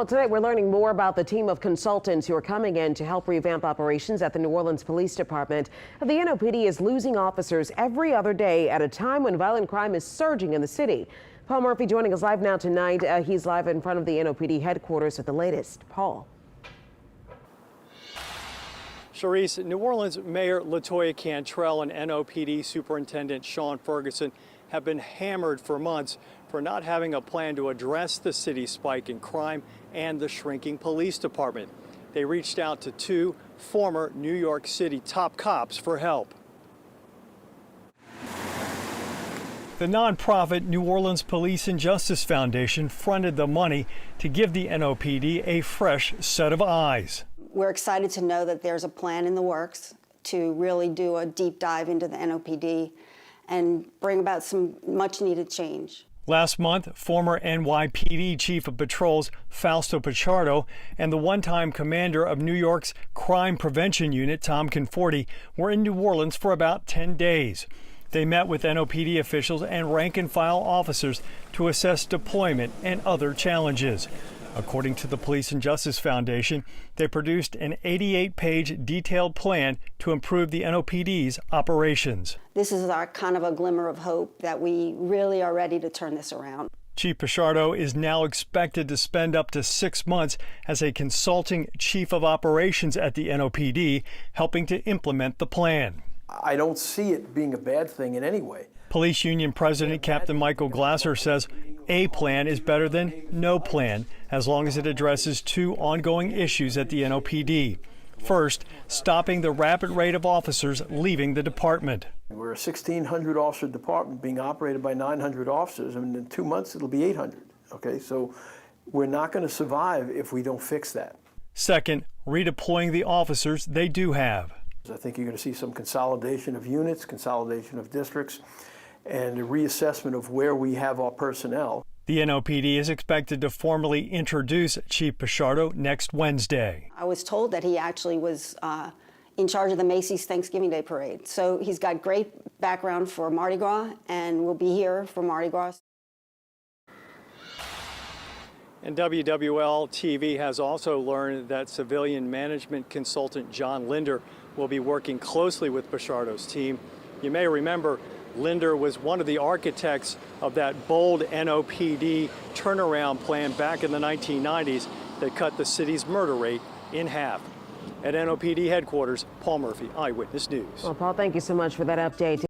Well, tonight we're learning more about the team of consultants who are coming in to help revamp operations at the New Orleans Police Department. The NOPD is losing officers every other day at a time when violent crime is surging in the city. Paul Murphy joining us live now tonight. He's live in front of the NOPD headquarters with the latest. Paul. Charisse, New Orleans Mayor Latoya Cantrell and NOPD Superintendent Shaun Ferguson have been hammered for months for not having a plan to address the city's spike in crime and the shrinking police department. They reached out to two former New York City top cops for help. The nonprofit New Orleans Police and Justice Foundation fronted the money to give the NOPD a fresh set of eyes. We're excited to know that there's a plan in the works to really do a deep dive into the NOPD and bring about some much needed change. Last month, former NYPD Chief of Patrols Fausto Pichardo and the one-time commander of New York's Crime Prevention Unit, Tom Conforti, were in New Orleans for about 10 days. They met with NOPD officials and rank-and-file officers to assess deployment and other challenges. According to the Police and Justice Foundation, they produced an 88-page detailed plan to improve the NOPD's operations. This is our kind of a glimmer of hope that we really are ready to turn this around. Chief Pichardo is now expected to spend up to 6 months as a consulting chief of operations at the NOPD, helping to implement the plan. I don't see it being a bad thing in any way. Police Union President Captain Michael Glasser says a plan is better than no plan, as long as it addresses two ongoing issues at the NOPD. First, stopping the rapid rate of officers leaving the department. We're a 1,600 officer department being operated by 900 officers, and in 2 months it'll be 800. Okay, so we're not going to survive if we don't fix that. Second, redeploying the officers they do have. I think you're going to see some consolidation of units, consolidation of districts, and a reassessment of where we have our personnel. The NOPD is expected to formally introduce Chief Pichardo next Wednesday. I was told that he actually was in charge of the Macy's Thanksgiving Day Parade. So he's got great background for Mardi Gras and will be here for Mardi Gras. And WWL TV has also learned that civilian management consultant John Linder will be working closely with Pichardo's team. You may remember Linder was one of the architects of that bold NOPD turnaround plan back in the 1990s that cut the city's murder rate in half. At NOPD headquarters, Paul Murphy, Eyewitness News. Well, Paul, thank you so much for that update.